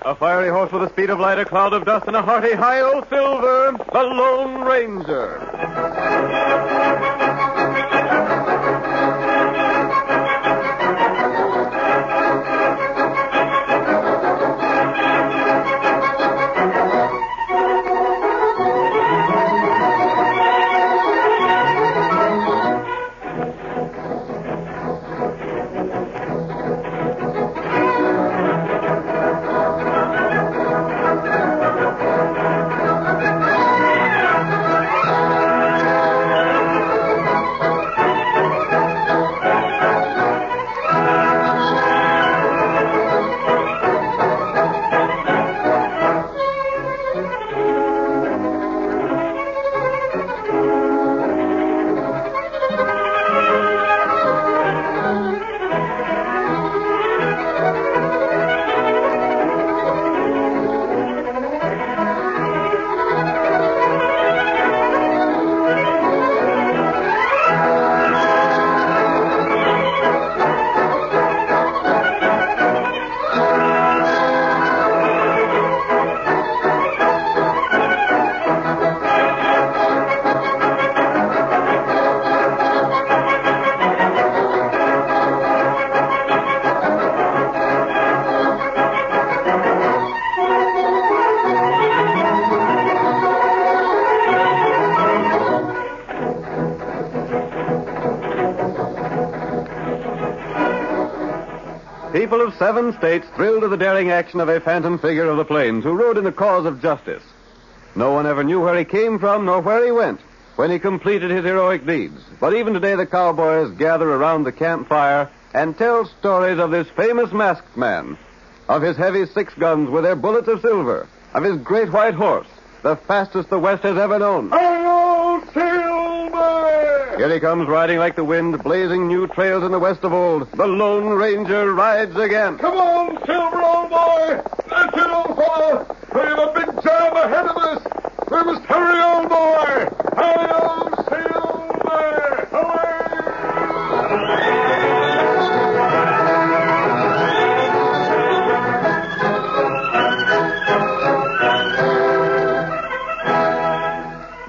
A fiery horse with the speed of light, a cloud of dust, and a hearty hi-yo silver, the Lone Ranger. People of 7 states thrilled to the daring action of a phantom figure of the plains who rode in the cause of justice. No one ever knew where he came from nor where he went when he completed his heroic deeds. But even today the cowboys gather around the campfire and tell stories of this famous masked man, of his heavy 6 guns with their bullets of silver, of his great white horse, the fastest the West has ever known. Hi-yo, Silver! Here he comes, riding like the wind, blazing new trails in the West of old. The Lone Ranger rides again. Come on, Silver, old boy! That's it, old fellow! We have a big job ahead of us! We must hurry, old boy! Hi-yo, Silver! Away!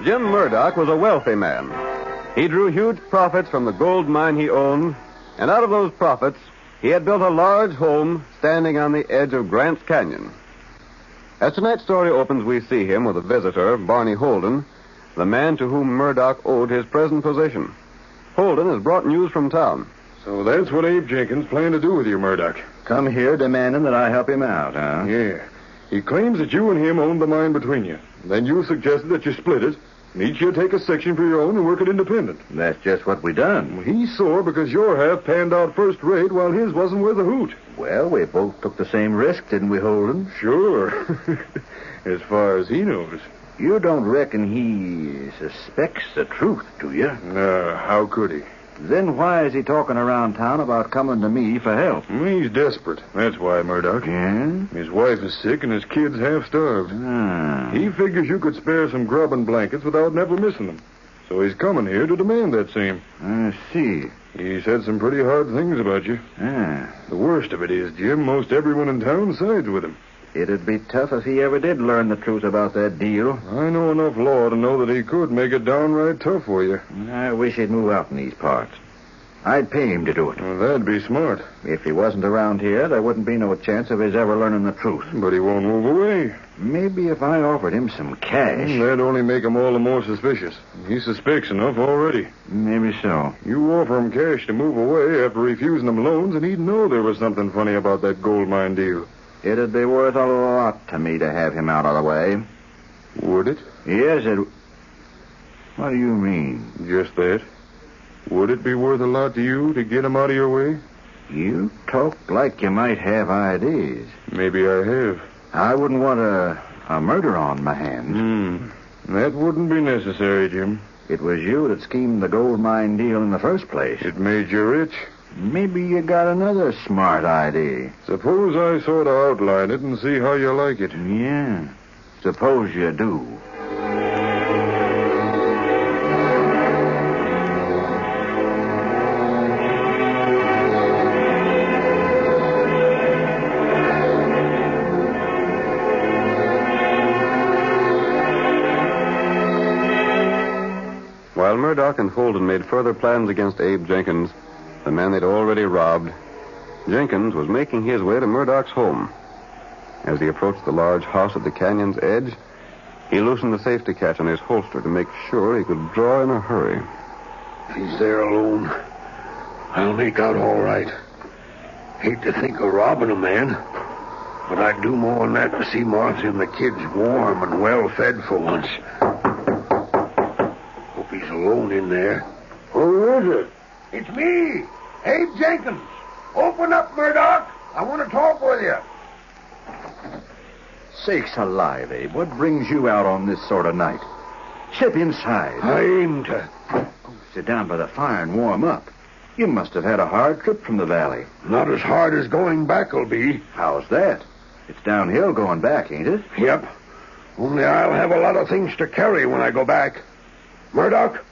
Jim Murdock was a wealthy man. He drew huge profits from the gold mine he owned, and out of those profits, he had built a large home standing on the edge of Grant's Canyon. As tonight's story opens, we see him with a visitor, Barney Holden, the man to whom Murdock owed his present position. Holden has brought news from town. So that's what Abe Jenkins planned to do with you, Murdock. Come here demanding that I help him out, huh? Yeah. He claims that you and him owned the mine between you. Then you suggested that you split it, and each you take a section for your own and work it independent. That's just what we done. He's sore because your half panned out first rate while his wasn't worth a hoot. Well, we both took the same risk, didn't we, Holden? Sure. As far as he knows. You don't reckon he suspects the truth, do you? No, how could he? Then why is he talking around town about coming to me for help? He's desperate. That's why, Murdock. Yeah? His wife is sick and his kid's half starved. Ah. He figures you could spare some grub and blankets without never missing them. So he's coming here to demand that same. I see. He said some pretty hard things about you. Ah. The worst of it is, Jim, most everyone in town sides with him. It'd be tough if he ever did learn the truth about that deal. I know enough law to know that he could make it downright tough for you. I wish he'd move out in these parts. I'd pay him to do it. Well, that'd be smart. If he wasn't around here, there wouldn't be no chance of his ever learning the truth. But he won't move away. Maybe if I offered him some cash. That'd only make him all the more suspicious. He suspects enough already. Maybe so. You offer him cash to move away after refusing him loans, and he'd know there was something funny about that gold mine deal. It'd be worth a lot to me to have him out of the way. Would it? Yes, it... What do you mean? Just that. Would it be worth a lot to you to get him out of your way? You talk like you might have ideas. Maybe I have. I wouldn't want a murder on my hands. That wouldn't be necessary, Jim. It was you that schemed the gold mine deal in the first place. It made you rich. Maybe you got another smart idea. Suppose I sort of outline it and see how you like it. Yeah. Suppose you do. and Holden made further plans against Abe Jenkins, the man they'd already robbed, Jenkins was making his way to Murdock's home. As he approached the large house at the canyon's edge, he loosened the safety catch on his holster to make sure he could draw in a hurry. He's there alone. I'll make out all right. Hate to think of robbing a man, but I'd do more than that to see Martha and the kids warm and well-fed for once. Hope he's alone in there. Who is it? It's me, Abe Jenkins. Open up, Murdock. I want to talk with you. Sakes alive, Abe. What brings you out on this sort of night? Step inside. I aim to. Sit down by the fire and warm up. You must have had a hard trip from the valley. Not as hard as going back will be. How's that? It's downhill going back, ain't it? Yep. Only I'll have a lot of things to carry when I go back. Murdock,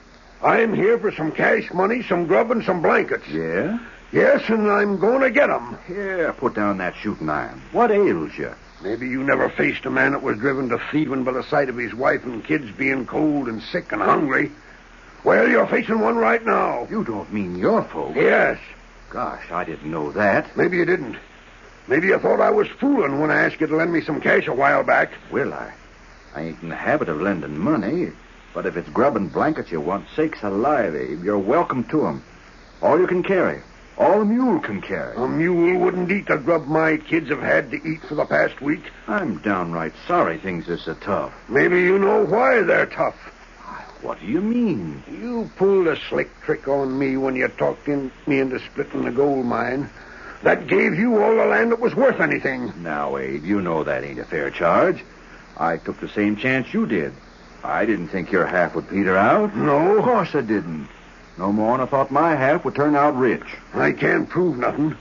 I'm here for some cash money, some grub, and some blankets. Yeah? Yes, and I'm going to get 'em. Here, put down that shooting iron. What ails you? Maybe you never faced a man that was driven to thieving by the sight of his wife and kids being cold and sick and hungry. Well, you're facing one right now. You don't mean your folks? Yes. Gosh, I didn't know that. Maybe you didn't. Maybe you thought I was fooling when I asked you to lend me some cash a while back. Well, I ain't in the habit of lending money. But if it's grub and blankets you want, sakes alive, Abe, you're welcome to 'em. All you can carry. All a mule can carry. A mule wouldn't eat the grub my kids have had to eat for the past week. I'm downright sorry things are so tough. Maybe you know why they're tough. What do you mean? You pulled a slick trick on me when you talked me into splitting the gold mine. That gave you all the land that was worth anything. Now, Abe, you know that ain't a fair charge. I took the same chance you did. I didn't think your half would peter out. No? Of course I didn't. No more than I thought my half would turn out rich. I can't prove nothing,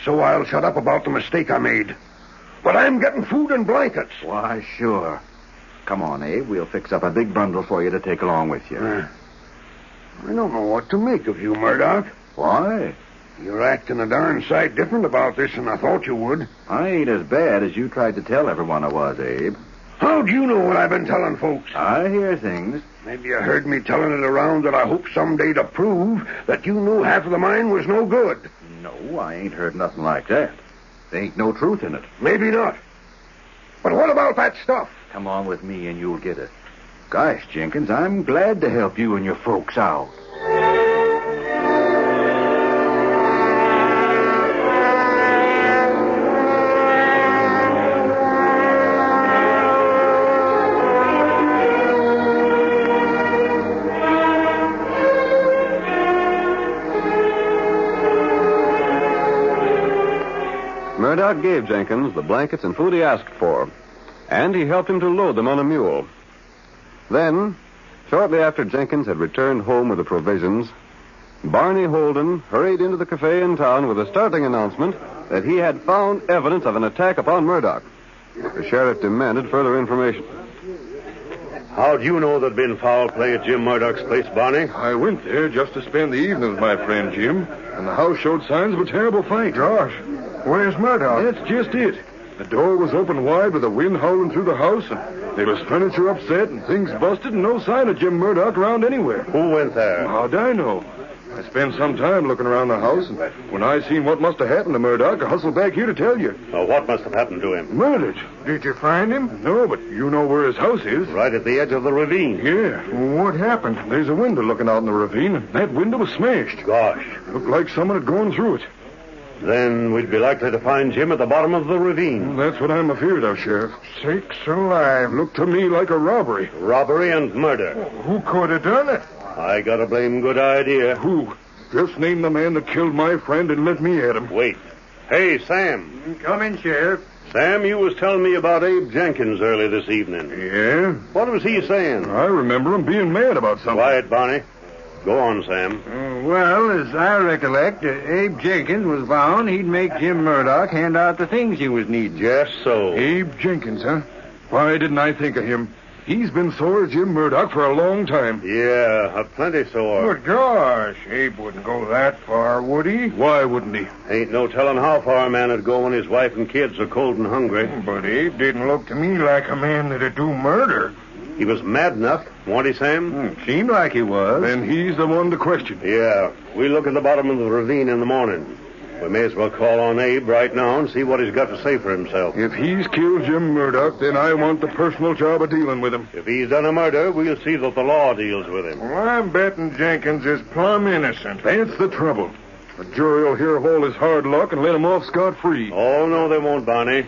so I'll shut up about the mistake I made. But I'm getting food and blankets. Why, sure. Come on, Abe. We'll fix up a big bundle for you to take along with you. I don't know what to make of you, Murdock. Why? You're acting a darn sight different about this than I thought you would. I ain't as bad as you tried to tell everyone I was, Abe. How'd you know what I've been telling folks? I hear things. Maybe you heard me telling it around that I hope someday to prove that you knew half of the mine was no good. No, I ain't heard nothing like that. There ain't no truth in it. Maybe not. But what about that stuff? Come on with me and you'll get it. Gosh, Jenkins, I'm glad to help you and your folks out. Murdock gave Jenkins the blankets and food he asked for, and he helped him to load them on a mule. Then, shortly after Jenkins had returned home with the provisions, Barney Holden hurried into the cafe in town with a startling announcement that he had found evidence of an attack upon Murdock. The sheriff demanded further information. How'd you know there'd been foul play at Jim Murdock's place, Barney? I went there just to spend the evening with my friend Jim, and the house showed signs of a terrible fight. Gosh, where's Murdock? That's just it. The door was open wide with the wind howling through the house, and there was furniture upset and things busted and no sign of Jim Murdock around anywhere. Who went there? How'd I know? I spent some time looking around the house, and when I seen what must have happened to Murdock, I hustled back here to tell you. What must have happened to him? Murdered. Did you find him? No, but you know where his house is. Right at the edge of the ravine. Yeah. What happened? There's a window looking out in the ravine, and that window was smashed. Gosh. Looked like someone had gone through it. Then we'd be likely to find Jim at the bottom of the ravine. Well, that's what I'm afeard of, Sheriff. Sakes alive. Looked to me like a robbery. Robbery and murder. Who could have done it? I got a blame good idea. Who? Just name the man that killed my friend and let me at him. Wait. Hey, Sam. Come in, Sheriff. Sam, you was telling me about Abe Jenkins early this evening. Yeah? What was he saying? I remember him being mad about something. Quiet, Barney. Go on, Sam. Well, as I recollect, Abe Jenkins was vowing he'd make Jim Murdock hand out the things he was needing. Just so. Abe Jenkins, huh? Why didn't I think of him? He's been sore as Jim Murdock for a long time. Yeah, a plenty sore. Good gosh, Abe wouldn't go that far, would he? Why wouldn't he? Ain't no telling how far a man would go when his wife and kids are cold and hungry. But Abe didn't look to me like a man that'd do murder. He was mad enough, wasn't he, Sam? Seemed like he was. Then he's the one to question. Yeah. We'll look at the bottom of the ravine in the morning. We may as well call on Abe right now and see what he's got to say for himself. If he's killed Jim Murdock, then I want the personal job of dealing with him. If he's done a murder, we'll see that the law deals with him. Well, I'm betting Jenkins is plumb innocent. That's the trouble. The jury will hear of all his hard luck and let him off scot-free. Oh, no, they won't, Barney.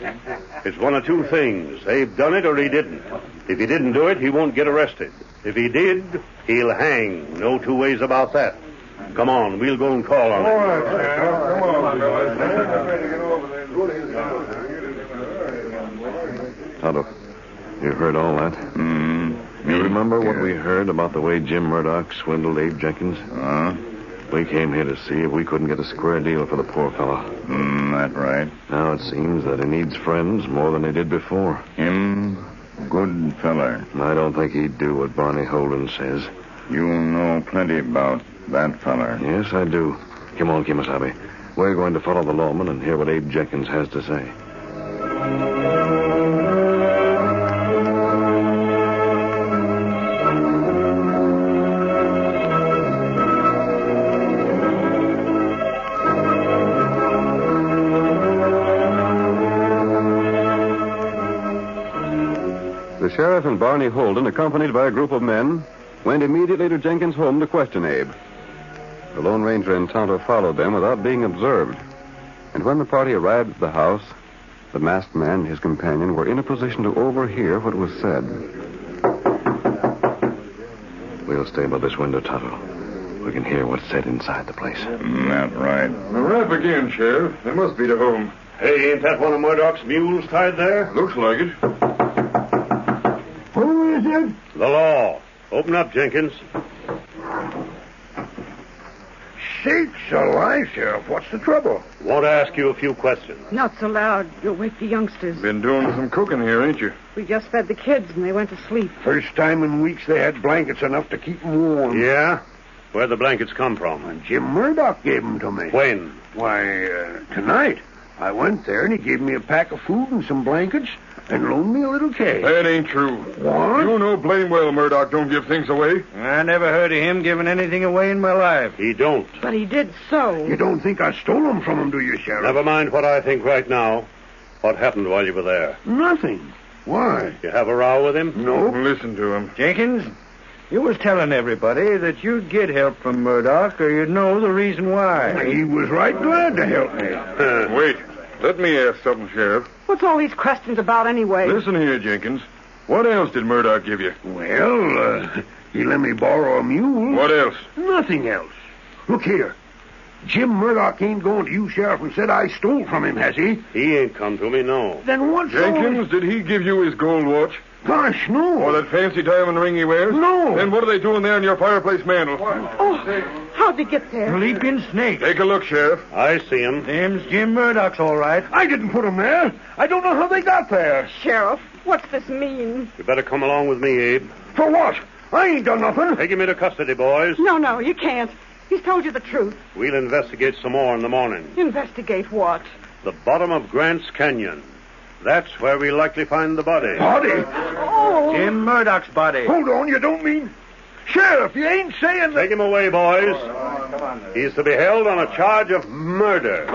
It's one of two things. Abe done it or he didn't. If he didn't do it, he won't get arrested. If he did, he'll hang. No two ways about that. Come on, we'll go and call on him. All right, Sam. Come on, Tonto, you heard all that? You remember what we heard about the way Jim Murdock swindled Abe Jenkins? We came here to see if we couldn't get a square deal for the poor fellow. That right. Now it seems that he needs friends more than he did before. Him, good feller. I don't think he'd do what Barney Holden says. You know plenty about that feller. Yes, I do. Come on, Kimasabi. We're going to follow the lawman and hear what Abe Jenkins has to say. The sheriff and Barney Holden, accompanied by a group of men, went immediately to Jenkins' home to question Abe. The Lone Ranger and Tonto followed them without being observed. And when the party arrived at the house, the masked man and his companion were in a position to overhear what was said. We'll stay by this window, Tonto. We can hear what's said inside the place. That right. The rap again, Sheriff. They must be to home. Hey, ain't that one of Murdock's mules tied there? Looks like it. Who is it? The law. Open up, Jenkins. Sakes alive, Sheriff. What's the trouble? Want to ask you a few questions. Not so loud. You'll wake the youngsters. Been doing some cooking here, ain't you? We just fed the kids and they went to sleep. First time in weeks they had blankets enough to keep them warm. Yeah? Where'd the blankets come from? And Jim Murdock gave them to me. When? Why, tonight. I went there and he gave me a pack of food and some blankets and loaned me a little cake. That ain't true. What? You know blame well Murdock don't give things away. I never heard of him giving anything away in my life. He don't. But he did so. You don't think I stole them from him, do you, Sheriff? Never mind what I think right now. What happened while you were there? Nothing. Why? You have a row with him? No. Listen to him. Jenkins, you was telling everybody that you'd get help from Murdock or you'd know the reason why. He was right glad to help me. Wait. Let me ask something, Sheriff. What's all these questions about anyway? Listen here, Jenkins. What else did Murdock give you? Well, he let me borrow a mule. What else? Nothing else. Look here. Jim Murdock ain't going to you, Sheriff, and said I stole from him, has he? He ain't come to me, no. Then what's Jenkins, did he give you his gold watch? Gosh, no. Or that fancy diamond ring he wears? No. Then what are they doing there in your fireplace mantle? Oh, how'd they get there? Leaping snake. Take a look, Sheriff. I see him. Them's Jim Murdock's all right. I didn't put them there. I don't know how they got there. Sheriff, what's this mean? You better come along with me, Abe. For what? I ain't done nothing. Take him into custody, boys. No, you can't. He's told you the truth. We'll investigate some more in the morning. Investigate what? The bottom of Grant's Canyon. That's where we'll likely find the body. Body? Oh. Jim Murdock's body. Hold on, you don't mean... Sheriff, you ain't saying that... Take him away, boys. He's to be held on a charge of murder.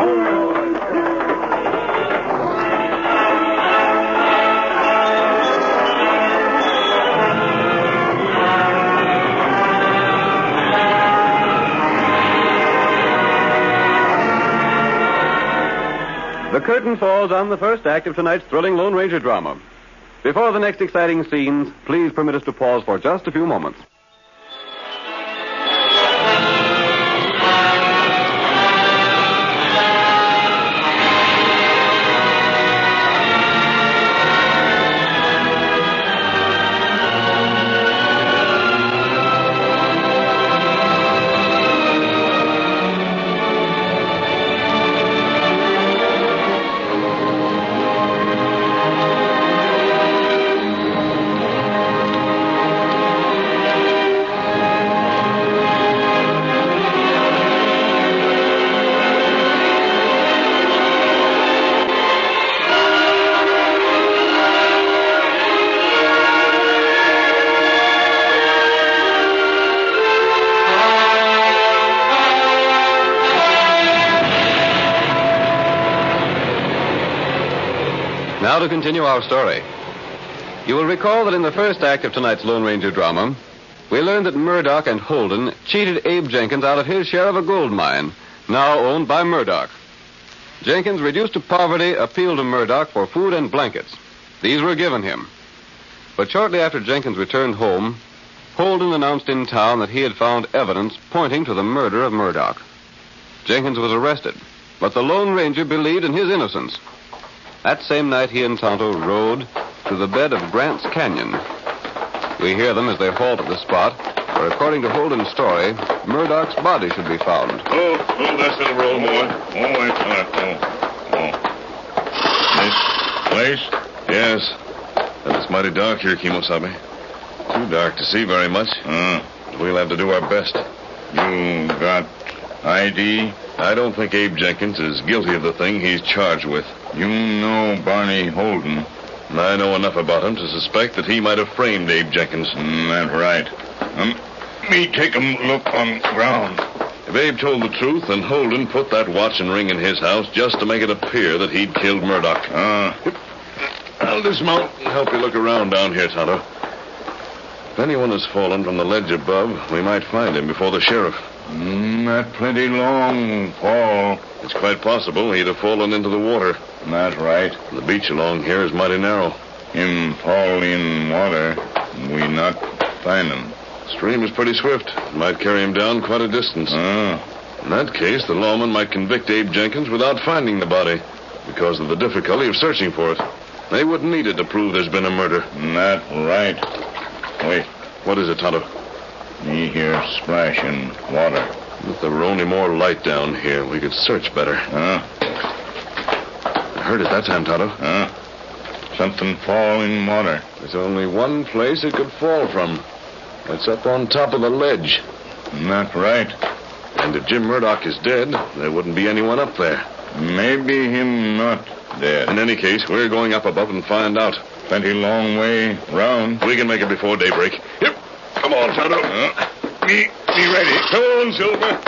The curtain falls on the first act of tonight's thrilling Lone Ranger drama. Before the next exciting scenes, please permit us to pause for just a few moments. Now to continue our story. You will recall that in the first act of tonight's Lone Ranger drama, we learned that Murdock and Holden cheated Abe Jenkins out of his share of a gold mine, now owned by Murdock. Jenkins, reduced to poverty, appealed to Murdock for food and blankets. These were given him. But shortly after Jenkins returned home, Holden announced in town that he had found evidence pointing to the murder of Murdock. Jenkins was arrested, but the Lone Ranger believed in his innocence. That same night, he and Tonto rode to the bed of Grant's Canyon. We hear them as they halt at the spot where, according to Holden's story, Murdock's body should be found. Oh, that's in a roll, boy. Nice place? Yes. And it's mighty dark here, Kimosabe. Too dark to see very much. We'll have to do our best. You got ID? I don't think Abe Jenkins is guilty of the thing he's charged with. You know Barney Holden. I know enough about him to suspect that he might have framed Abe Jenkins. That's right. Me take a look on ground. If Abe told the truth, then Holden put that watch and ring in his house just to make it appear that he'd killed Murdock. I'll dismount and help you look around down here, Tonto. If anyone has fallen from the ledge above, we might find him before the sheriff. That plenty long fall. It's quite possible he'd have fallen into the water. That's right. The beach along here is mighty narrow. Him fall in water, we not find him. Stream is pretty swift. Might carry him down quite a distance. In that case, the lawman might convict Abe Jenkins without finding the body because of the difficulty of searching for it. They wouldn't need it to prove there's been a murder. That's right. Wait. What is it, Tonto? Me hear splashing water. If there were only more light down here, we could search better. I heard it that time, Tonto. Something fall in water. There's only one place it could fall from. It's up on top of the ledge. That's right. And if Jim Murdock is dead, there wouldn't be anyone up there. Maybe him not dead. In any case, we're going up above and find out. Plenty long way round. We can make it before daybreak. Yep. Come on, Tonto. Me ready. Come on, Silver.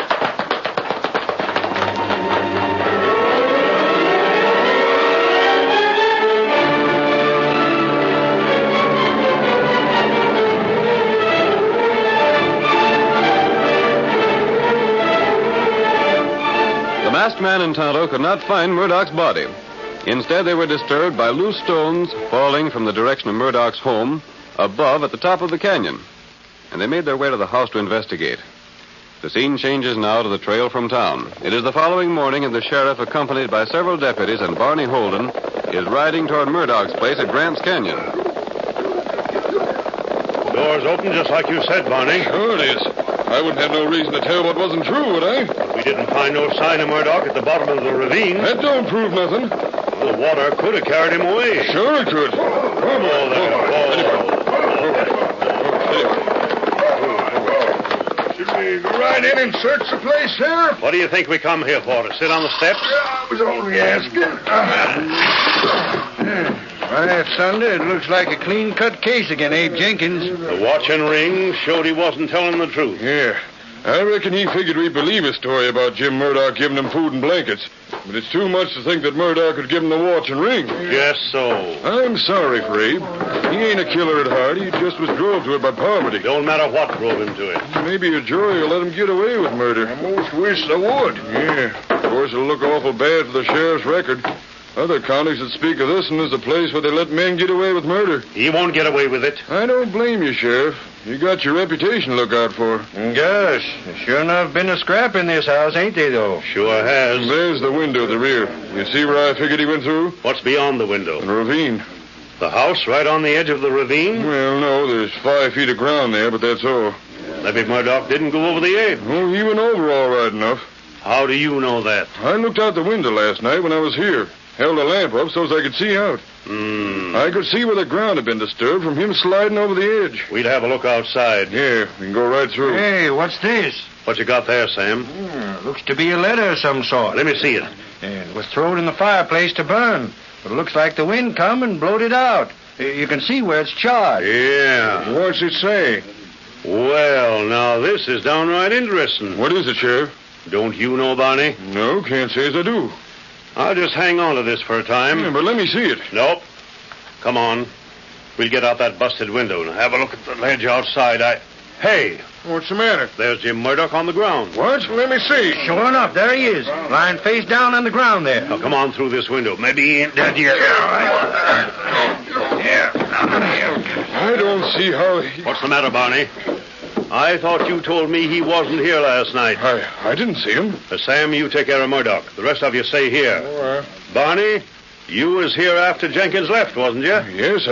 The masked man and Tonto could not find Murdock's body. Instead, they were disturbed by loose stones falling from the direction of Murdock's home above at the top of the canyon. And they made their way to the house to investigate. The scene changes now to the trail from town. It is the following morning, and the sheriff, accompanied by several deputies and Barney Holden, is riding toward Murdock's place at Grant's Canyon. Door's open just like you said, Barney. Sure it is. I wouldn't have no reason to tell what wasn't true, would I? We didn't find no sign of Murdock at the bottom of the ravine. That don't prove nothing. The water could have carried him away. Sure it could. Oh, there. Should we go right in and search the place, Sheriff? What do you think we come here for? To sit on the steps? I was only asking. Right, Thunder, it looks like a clean-cut case again, Abe Jenkins. The watch and ring showed he wasn't telling the truth. Yeah. I reckon he figured we'd believe his story about Jim Murdock giving him food and blankets. But it's too much to think that Murdock would give him the watch and ring. Yes, so. I'm sorry for Abe. He ain't a killer at heart. He just was drove to it by poverty. Don't matter what drove him to it. Maybe a jury will let him get away with murder. I most wish they would. Yeah. Of course, it'll look awful bad for the sheriff's record. Other counties that speak of this one as a place where they let men get away with murder. He won't get away with it. I don't blame you, Sheriff. You got your reputation to look out for. Gosh, sure enough been a scrap in this house, ain't they, though? Sure has. There's the window at the rear. You see where I figured he went through? What's beyond the window? The ravine. The house right on the edge of the ravine? Well, no, there's 5 feet of ground there, but that's all. Maybe Murdock didn't go over the edge. Oh, he went over all right enough. How do you know that? I looked out the window last night when I was here. Held a lamp up so as I could see out. I could see where the ground had been disturbed from him sliding over the edge. We'd have a look outside. Yeah, we can go right through. Hey, what's this? What you got there, Sam? Looks to be a letter of some sort. Let me see it. It was thrown in the fireplace to burn. But it looks like the wind come and blowed it out. You can see where it's charred. Yeah. What's it say? Well, now this is downright interesting. What is it, Sheriff? Don't you know, Barney? No, can't say as I do. I'll just hang on to this for a time. Yeah, but let me see it. Nope. Come on. We'll get out that busted window and have a look at the ledge outside. Hey, What's the matter? there's Jim Murdock on the ground. What? Let me see. Sure enough, there he is, lying face down on the ground there. Now, come on through this window. Maybe he ain't dead yet. I don't see how he... What's the matter, Barney? I thought you told me he wasn't here last night. I didn't see him. Sam, you take care of Murdock. The rest of you stay here. Barney, you was here after Jenkins left, wasn't you? Yes,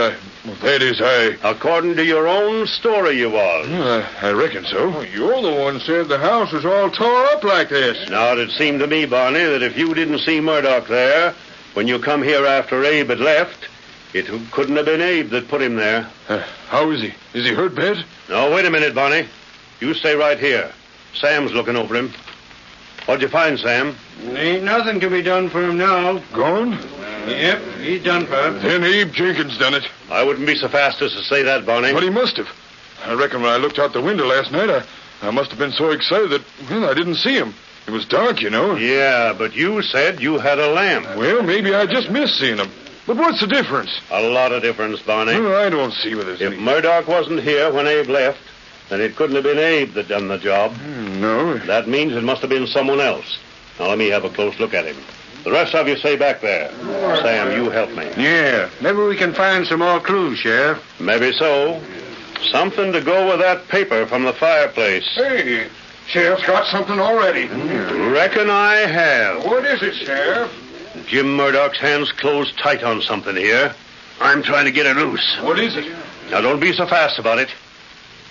that is, According to your own story, you was. I reckon so. You're the one said the house was all tore up like this. Now, it seemed to me, Barney, that if you didn't see Murdock there, when you come here after Abe had left, it couldn't have been Abe that put him there. How is he? Is he hurt bad? No, wait a minute, Barney. You stay right here. Sam's looking over him. What'd you find, Sam? Ain't nothing can be done for him now. Gone? Yep, he's done for. Then Abe Jenkins done it. I wouldn't be so fast as to say that, Barney. But he must have. I reckon when I looked out the window last night, I must have been so excited that, I didn't see him. It was dark, you know. Yeah, but you said you had a lamp. Well, maybe I just missed seeing him. But what's the difference? A lot of difference, Barney. I don't see what this If Murdock wasn't here when Abe left, then it couldn't have been Abe that done the job. No. That means it must have been someone else. Now, let me have a close look at him. The rest of you stay back there. Sam, you help me. Yeah, maybe we can find some more clues, Sheriff. Maybe so. Something to go with that paper from the fireplace. Hey, Sheriff's got something already. Reckon I have. What is it, Sheriff? Jim Murdock's hands closed tight on something here. I'm trying to get it loose. What is it? Now, don't be so fast about it.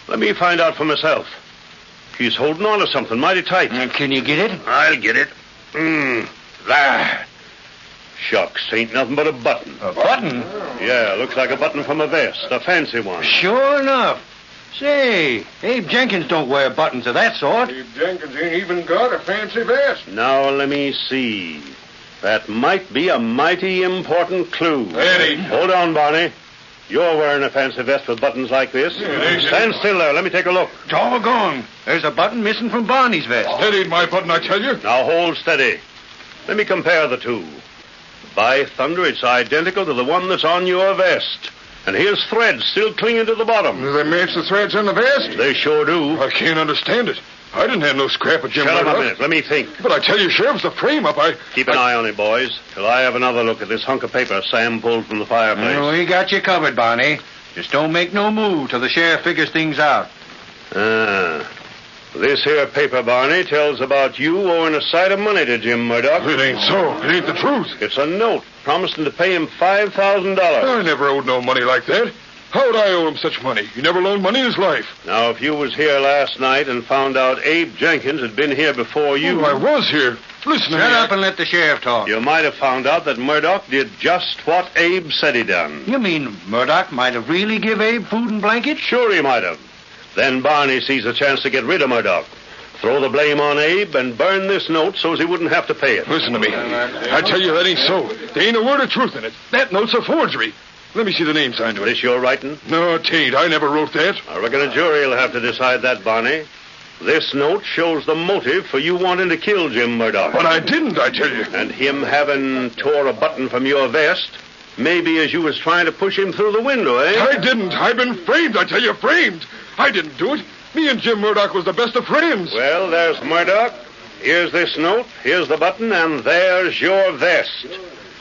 Let me find out for myself. He's holding on to something mighty tight. Can you get it? I'll get it. There. Shucks, ain't nothing but a button. A button? Yeah, looks like a button from a vest, a fancy one. Sure enough. Say, Abe Jenkins don't wear buttons of that sort. Abe Jenkins ain't even got a fancy vest. Now, let me see. That might be a mighty important clue. Eddie. Hold on, Barney. You're wearing a fancy vest with buttons like this. Stand still there. Let me take a look. Doggone. There's a button missing from Barney's vest. That ain't my button, I tell you. Now, hold steady. Let me compare the two. By thunder, it's identical to the one that's on your vest. And here's threads still clinging to the bottom. Do they match the threads on the vest? They sure do. I can't understand it. I didn't have no scrap of Jim Shut up Murdock. a minute. Let me think. But I tell you, Sheriff, the frame-up, Keep an eye on it, boys, till I have another look at this hunk of paper Sam pulled from the fireplace. We got you covered, Barney. Just don't make no move till the sheriff figures things out. This here paper, Barney, tells about you owing a sight of money to Jim Murdock. It ain't so. It ain't the truth. It's a note promising to pay him $5,000. I never owed no money like that. How would I owe him such money? He never loaned money in his life. Now, if you was here last night and found out Abe Jenkins had been here before you... Oh, I was here. Listen to me. Shut up and let the sheriff talk. You might have found out that Murdock did just what Abe said he done. You mean Murdock might have really give Abe food and blankets? Sure he might have. Then Barney sees a chance to get rid of Murdock. Throw the blame on Abe and burn this note so's he wouldn't have to pay it. Listen to me. I tell you, that ain't so. There ain't a word of truth in it. That note's a forgery. Let me see the name signed to it. This your writing? No, it ain't. I never wrote that. I reckon a jury will have to decide that, Barney. This note shows the motive for you wanting to kill Jim Murdock. But I didn't, I tell you. And him having tore a button from your vest, maybe as you was trying to push him through the window, eh? I didn't. I've been framed, I tell you, framed. I didn't do it. Me and Jim Murdock was the best of friends. Well, there's Murdock. Here's this note. Here's the button, and there's your vest.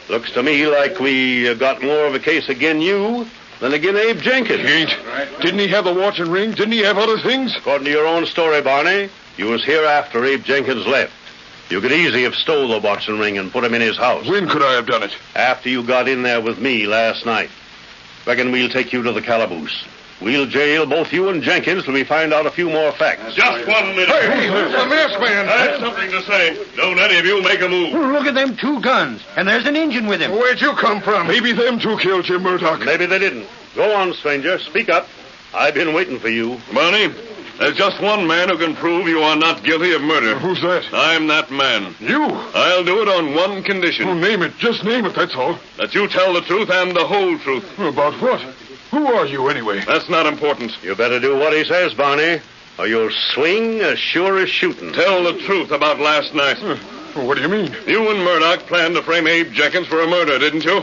Looks to me like we got more of a case again you than again Abe Jenkins. He ain't. Didn't he have the watch and ring? Didn't he have other things? According to your own story, Barney, you was here after Abe Jenkins left. You could easily have stole the watch and ring and put him in his house. When could I have done it? After you got in there with me last night. Reckon we'll take you to the calaboose. We'll jail both you and Jenkins till we find out a few more facts. Just 1 minute. Hey, who's the masked man? I have something to say. Don't any of you make a move. Look at them 2 guns, and there's an engine with him. Where'd you come from? Maybe them 2 killed Jim Murdock. Maybe they didn't. Go on, stranger. Speak up. I've been waiting for you. Barney, there's just one man who can prove you are not guilty of murder. Who's that? I'm that man. You? I'll do it on one condition. Oh, name it. Just name it, that's all. That you tell the truth and the whole truth. About what? Who are you, anyway? That's not important. You better do what he says, Barney, or you'll swing as sure as shooting. Tell the truth about last night. What do you mean? You and Murdock planned to frame Abe Jenkins for a murder, didn't you?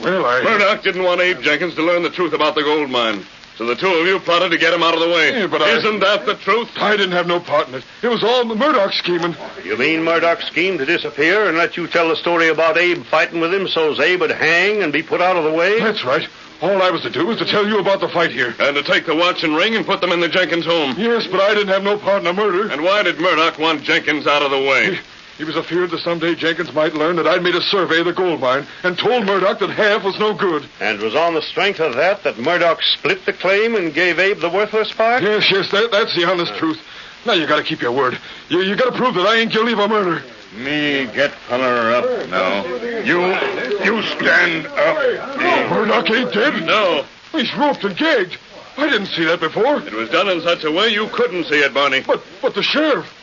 Well, Murdock didn't want Abe Jenkins to learn the truth about the gold mine. So the two of you plotted to get him out of the way. Yeah, but Isn't that the truth? I didn't have no part in it. It was all Murdock's scheming. You mean Murdock's scheme to disappear and let you tell the story about Abe fighting with him so's Abe would hang and be put out of the way? That's right. All I was to do was to tell you about the fight here. And to take the watch and ring and put them in the Jenkins home. Yes, but I didn't have no part in the murder. And why did Murdock want Jenkins out of the way? He was afeard that someday Jenkins might learn that I'd made a survey of the gold mine and told Murdock that half was no good. And it was on the strength of that Murdock split the claim and gave Abe the worthless part? Yes, that's the honest truth. Now you gotta keep your word. You gotta prove that I ain't guilty of a murder. Me get feller up now. You stand up. Murdock ain't dead? No. He's roped and gagged. I didn't see that before. It was done in such a way you couldn't see it, Barney. But the sheriff.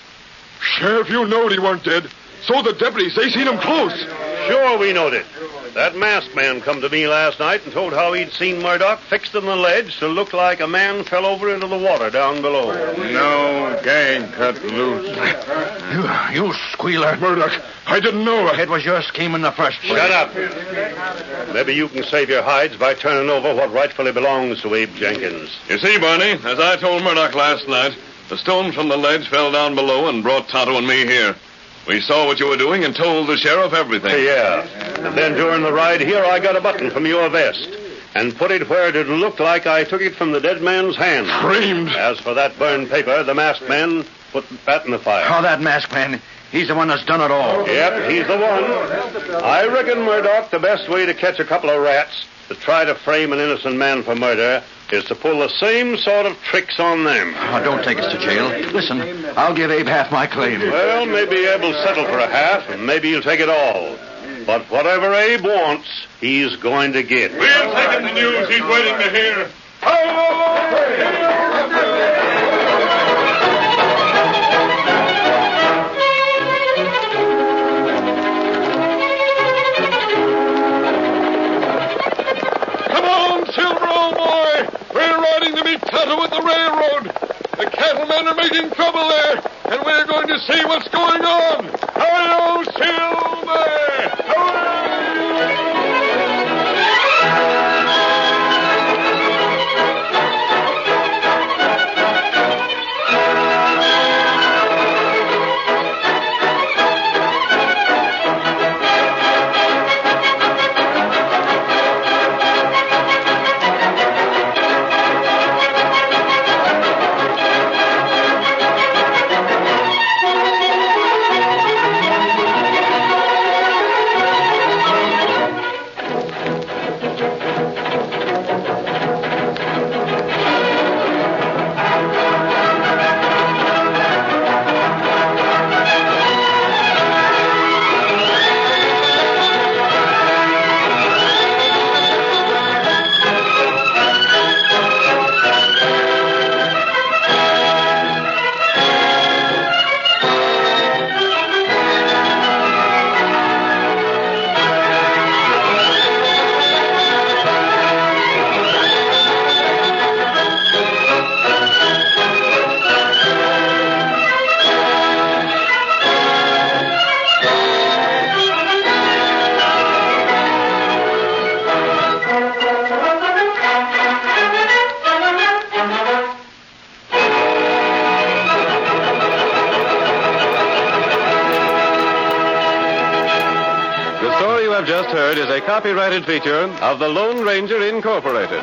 Sheriff, you knowed he weren't dead. So the deputies, they seen him close. Sure, we knowed it. That masked man come to me last night and told how he'd seen Murdock fixed in the ledge to look like a man fell over into the water down below. No gang cut loose. You squealer. Murdock, I didn't know. It was your scheme in the first place. Shut up. Maybe you can save your hides by turning over what rightfully belongs to Abe Jenkins. You see, Barney, as I told Murdock last night, the stones from the ledge fell down below and brought Tonto and me here. We saw what you were doing and told the sheriff everything. Yeah. And then during the ride here, I got a button from your vest and put it where it looked like I took it from the dead man's hand. Framed. As for that burned paper, the masked man put that in the fire. Oh, that masked man. He's the one that's done it all. Yep, he's the one. I reckon, Murdock, the best way to catch a couple of rats to try to frame an innocent man for murder is to pull the same sort of tricks on them. Oh, don't take us to jail. Listen, I'll give Abe half my claim. Well, maybe Abe will settle for a half, and maybe he'll take it all. But whatever Abe wants, he's going to get. We'll take him the news he's waiting to hear. Come on, Silver, old boy. We're riding to meet Tonto at the railroad. The cattlemen are making trouble there, and we're going to see what's going on. Hi-yo, Silver! Hooray! Just heard is a copyrighted feature of the Lone Ranger Incorporated.